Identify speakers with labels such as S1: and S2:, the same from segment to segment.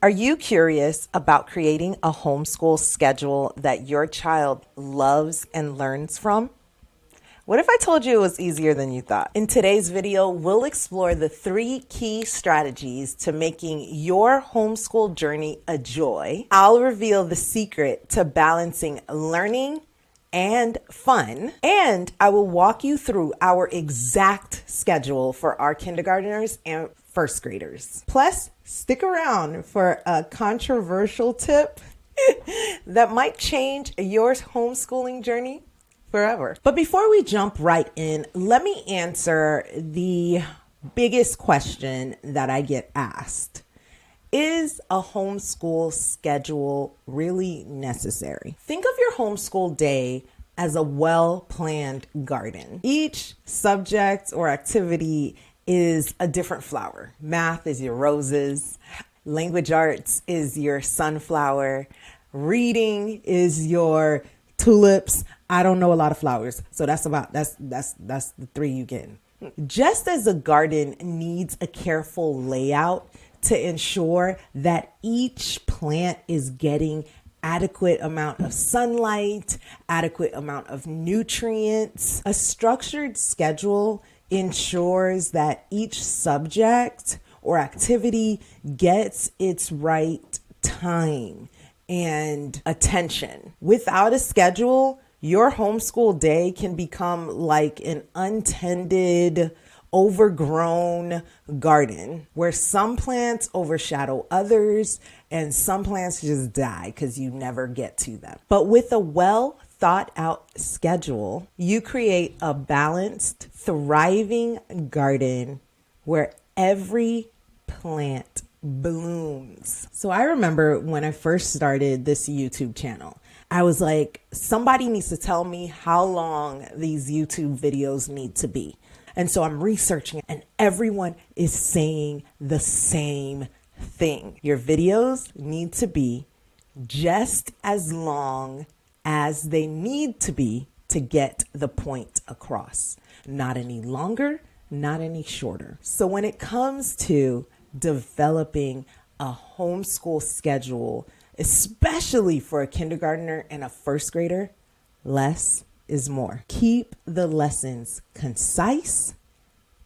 S1: Are you curious about creating a homeschool schedule that your child loves and learns from? What if I told you it was easier than you thought? In today's video, we'll explore the 3 key strategies to making your homeschool journey a joy. I'll reveal the secret to balancing learning and fun, and I will walk you through our exact schedule for our kindergartners and first graders. Plus, stick around for a controversial tip that might change your homeschooling journey forever. But before we jump right in, let me answer the biggest question that I get asked. Is a homeschool schedule really necessary? Think of your homeschool day as a well-planned garden. Each subject or activity is a different flower. Math is your roses. Language arts is your sunflower. Reading is your tulips. I don't know a lot of flowers, so that's the 3 you get. Just as a garden needs a careful layout to ensure that each plant is getting adequate amount of sunlight, adequate amount of nutrients, a structured schedule ensures that each subject or activity gets its right time and attention. Without a schedule, your homeschool day can become like an untended, overgrown garden where some plants overshadow others and some plants just die because you never get to them. But with a well thought out schedule, you create a balanced, thriving garden where every plant blooms. So I remember when I first started this YouTube channel, I was like, somebody needs to tell me how long these YouTube videos need to be. And so I'm researching and everyone is saying the same thing. Your videos need to be just as long as they need to be to get the point across. Not any longer, not any shorter. So when it comes to developing a homeschool schedule, especially for a kindergartner and a first grader, less is more. Keep the lessons concise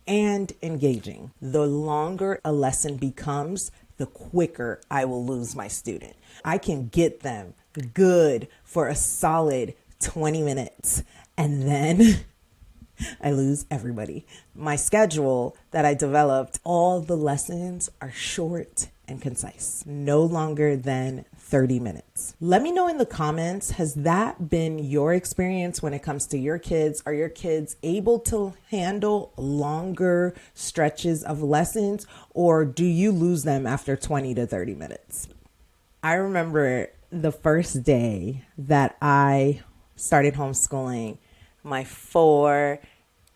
S1: and engaging. The longer a lesson becomes, the quicker I will lose my student. I can get them good for a solid 20 minutes and then I lose everybody. My schedule that I developed, all the lessons are short and concise, no longer than 30 minutes. Let me know in the comments, has that been your experience when it comes to your kids? Are your kids able to handle longer stretches of lessons, or do you lose them after 20 to 30 minutes? I remember the first day that I started homeschooling my 4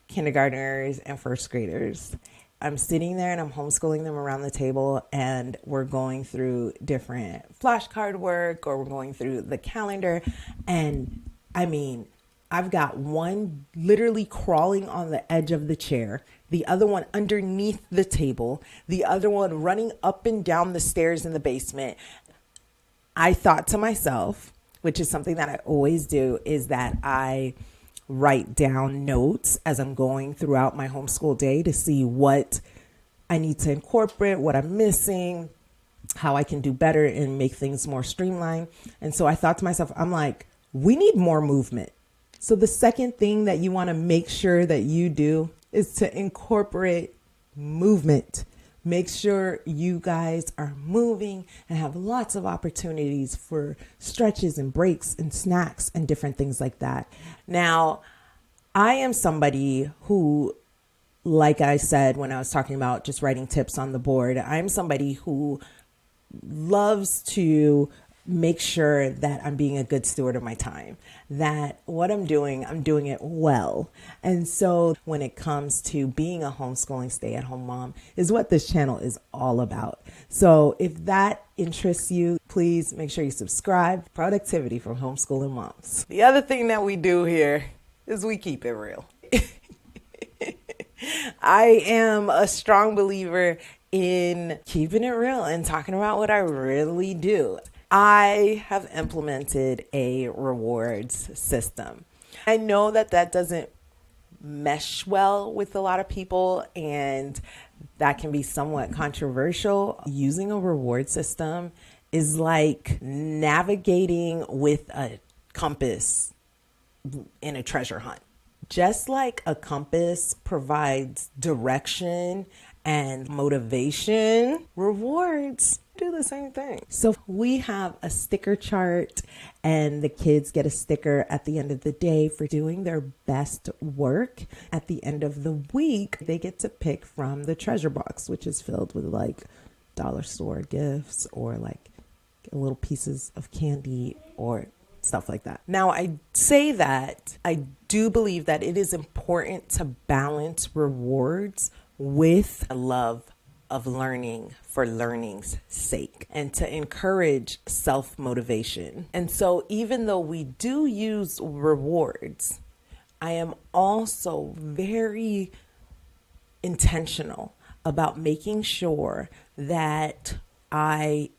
S1: kindergartners and first graders. I'm sitting there and I'm homeschooling them around the table and we're going through different flashcard work or we're going through the calendar. And I mean, I've got one literally crawling on the edge of the chair, the other one underneath the table, the other one running up and down the stairs in the basement. I thought to myself, which is something that I always do, is that I write down notes as I'm going throughout my homeschool day to see what I need to incorporate, what I'm missing, how I can do better and make things more streamlined. And so I thought to myself, I'm like, we need more movement. So the second thing that you want to make sure that you do is to incorporate movement. Make sure you guys are moving and have lots of opportunities for stretches and breaks and snacks and different things like that. Now, I am somebody who, like I said when I was talking about just writing tips on the board, I'm somebody who loves to make sure that I'm being a good steward of my time, that what I'm doing it well. And so when it comes to being a homeschooling stay-at-home mom is what this channel is all about. So if that interests you, please make sure you subscribe. Productivity from homeschooling moms. The other thing that we do here is we keep it real. I am a strong believer in keeping it real and talking about what I really do. I have implemented a rewards system. I know that that doesn't mesh well with a lot of people, and that can be somewhat controversial. Using a reward system is like navigating with a compass in a treasure hunt. Just like a compass provides direction and motivation, rewards do the same thing. So we have a sticker chart, and the kids get a sticker at the end of the day for doing their best work. At the end of the week, they get to pick from the treasure box, which is filled with like dollar store gifts or like little pieces of candy or stuff like that. Now, I say that I do believe that it is important to balance rewards with a love of learning for learning's sake and to encourage self-motivation. And so even though we do use rewards, I am also very intentional about making sure that I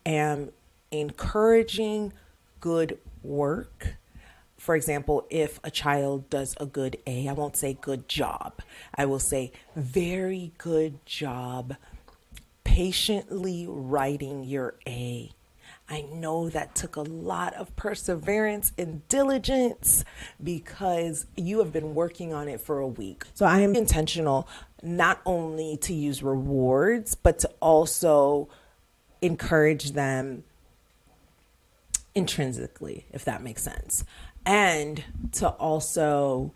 S1: am encouraging good work. For example, if a child does a good A, I won't say good job. I will say very good job patiently writing your A. I know that took a lot of perseverance and diligence because you have been working on it for a week. So I am intentional not only to use rewards, but to also encourage them intrinsically, if that makes sense. And to also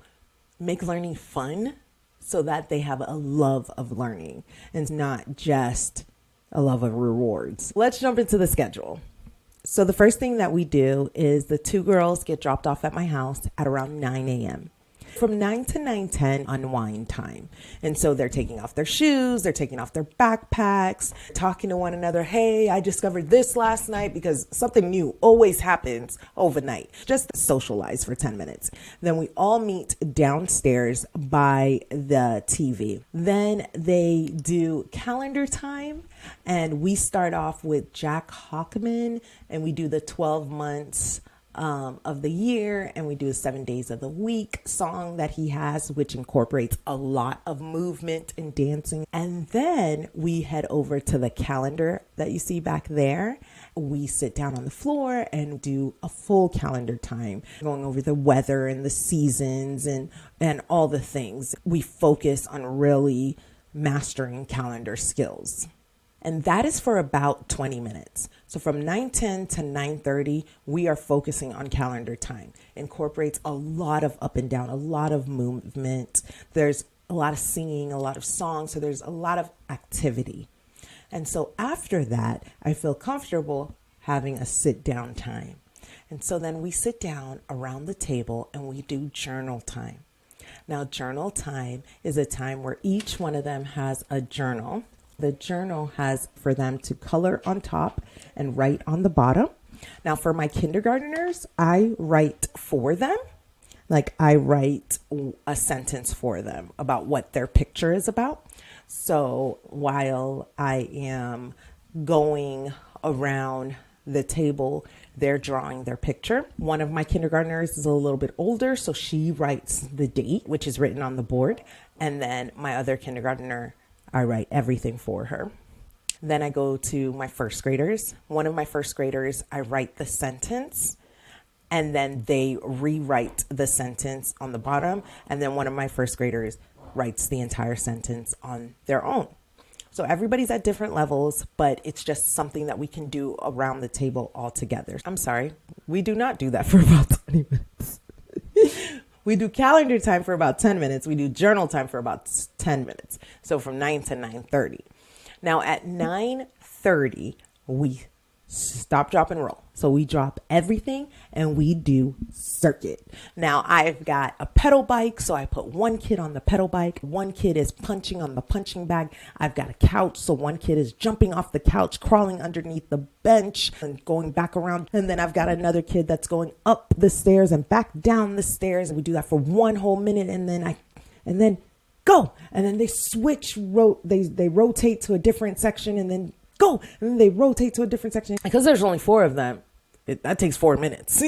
S1: make learning fun so that they have a love of learning and not just a love of rewards. Let's jump into the schedule. So the first thing that we do is the two girls get dropped off at my house at around 9 a.m. From 9 to 9:10, unwind time. And so they're taking off their shoes, they're taking off their backpacks, talking to one another. Hey, I discovered this last night, because something new always happens overnight. Just socialize for 10 minutes. Then we all meet downstairs by the TV. Then they do calendar time, and we start off with Jack Hockman, and we do the 12 months of the year, and we do a 7 days of the week song that he has, which incorporates a lot of movement and dancing. And then we head over to the calendar that you see back there. We sit down on the floor and do a full calendar time, going over the weather and the seasons and all the things. We focus on really mastering calendar skills. And that is for about 20 minutes. So from 9:10 to 9:30, we are focusing on calendar time. Incorporates a lot of up and down, a lot of movement. There's a lot of singing, a lot of songs. So there's a lot of activity. And so after that, I feel comfortable having a sit down time. And so then we sit down around the table and we do journal time. Now, journal time is a time where each one of them has a journal. The journal has for them to color on top and write on the bottom. Now, for my kindergartners, I write for them. Like, I write a sentence for them about what their picture is about. So while I am going around the table, they're drawing their picture. One of my kindergartners is a little bit older, so she writes the date, which is written on the board. And then my other kindergartner, I write everything for her. Then I go to my first graders. One of my first graders, I write the sentence, and then they rewrite the sentence on the bottom. And then one of my first graders writes the entire sentence on their own. So everybody's at different levels, but it's just something that we can do around the table all together. I'm sorry, we do not do that for about 20 minutes. We do calendar time for about 10 minutes. We do journal time for about 10 minutes. So from 9 to 9:30. Now at 9:30, we stop, drop, and roll. So we drop everything and we do circuit. Now I've got a pedal bike. So I put one kid on the pedal bike. One kid is punching on the punching bag. I've got a couch. So one kid is jumping off the couch, crawling underneath the bench and going back around. And then I've got another kid that's going up the stairs and back down the stairs. And we do that for one whole minute. And then go. And then they they rotate to a different section and then go. And then they rotate to a different section. Because there's only 4 of them, that takes 4 minutes.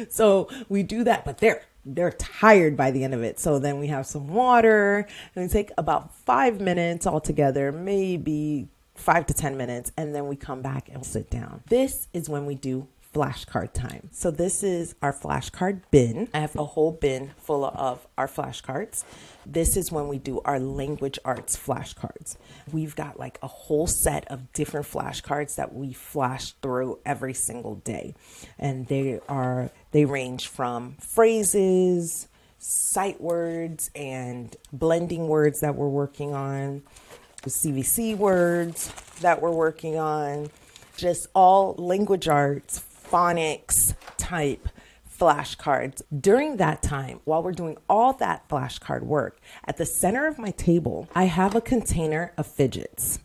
S1: So we do that, but they're tired by the end of it. So then we have some water and we take about 5 minutes altogether, maybe 5 to 10 minutes. And then we come back and sit down. This is when we do flashcard time. So this is our flashcard bin. I have a whole bin full of our flashcards. This is when we do our language arts flashcards. We've got like a whole set of different flashcards that we flash through every single day. And they range from phrases, sight words, and blending words that we're working on, CVC words that we're working on, just all language arts, phonics type flashcards. During that time, while we're doing all that flashcard work, at the center of my table, I have a container of fidgets.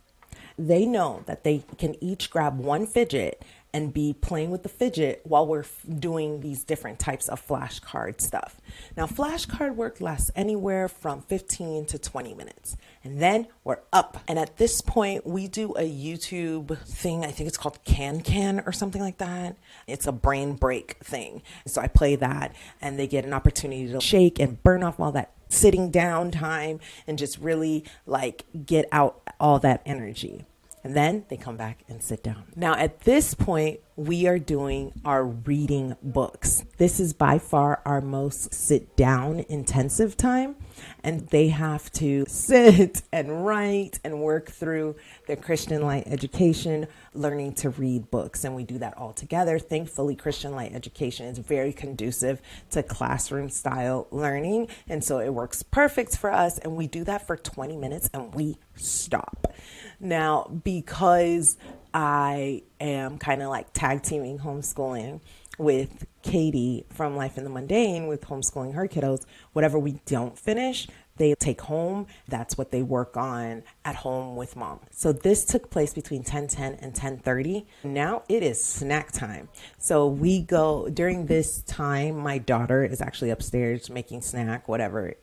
S1: They know that they can each grab one fidget and be playing with the fidget while we're doing these different types of flashcard stuff. Now, flashcard work lasts anywhere from 15 to 20 minutes. And then we're up. And at this point, we do a YouTube thing. I think it's called Can or something like that. It's a brain break thing. So I play that and they get an opportunity to shake and burn off all that sitting down time and just really like get out all that energy. And then they come back and sit down. Now, at this point, we are doing our reading books. This is by far our most sit down intensive time. And they have to sit and write and work through their Christian Light education, learning to read books. And we do that all together. Thankfully, Christian Light education is very conducive to classroom style learning. And so it works perfect for us. And we do that for 20 minutes and we stop. Now, because I am kind of like tag teaming homeschooling with Katie from Life in the Mundane with homeschooling her kiddos, whatever we don't finish, they take home. That's what they work on at home with mom. So this took place between 10:10 and 10:30. Now it is snack time. So we go during this time. My daughter is actually upstairs making snack, whatever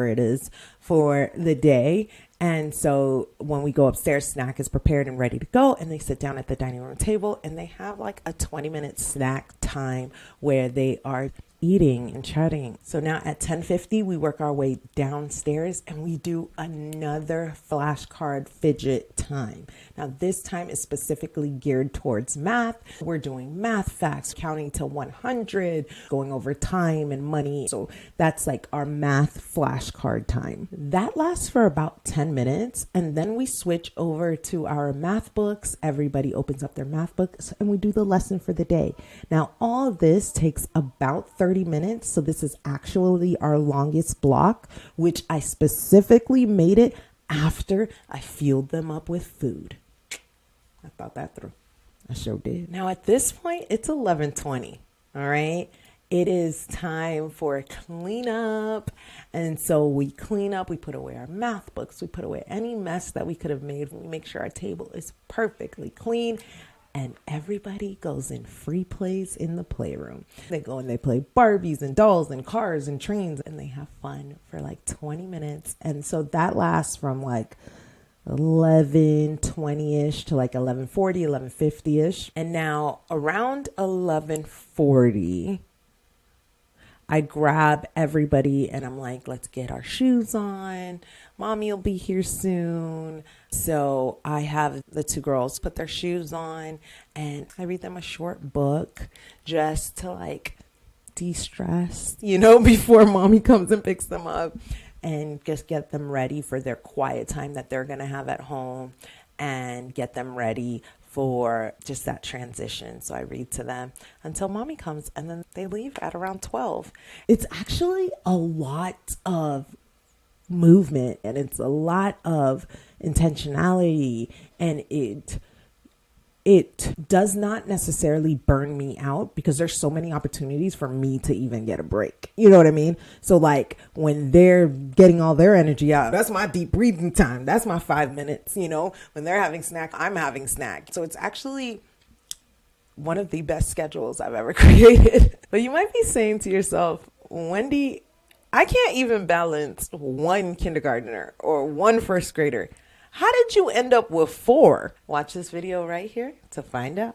S1: it is for the day. And so when we go upstairs, snack is prepared and ready to go. And they sit down at the dining room table and they have like a 20-minute snack time where they are eating and chatting. So now at 10:50, we work our way downstairs and we do another flashcard fidget time. Now this time is specifically geared towards math. We're doing math facts, counting to 100, going over time and money. So that's like our math flashcard time. That lasts for about 10 minutes. And then we switch over to our math books. Everybody opens up their math books and we do the lesson for the day. Now all of this takes about 30 minutes. So this is actually our longest block, which I specifically made it after I fueled them up with food. I thought that through. I sure did. Now at this point, it's 11:20. All right. It is time for cleanup. And so we clean up, we put away our math books, we put away any mess that we could have made. We make sure our table is perfectly clean. And everybody goes in free plays in the playroom. They go and they play Barbies and dolls and cars and trains and they have fun for like 20 minutes. And so that lasts from like 11:20-ish to like 11:40, 11:50-ish. And now around 11:40, I grab everybody and I'm like, let's get our shoes on. Mommy will be here soon. So I have the two girls put their shoes on and I read them a short book just to like de-stress, before mommy comes and picks them up and just get them ready for their quiet time that they're going to have at home and get them ready for just that transition. So I read to them until mommy comes and then they leave at around 12. It's actually a lot of movement and it's a lot of intentionality and it does not necessarily burn me out because there's so many opportunities for me to even get a break. You know what I mean? So like when they're getting all their energy out, that's my deep breathing time. That's my 5 minutes, when they're having snack, I'm having snack. So it's actually one of the best schedules I've ever created. But you might be saying to yourself, Wendy, I can't even balance one kindergartner or one first grader. How did you end up with four? Watch this video right here to find out.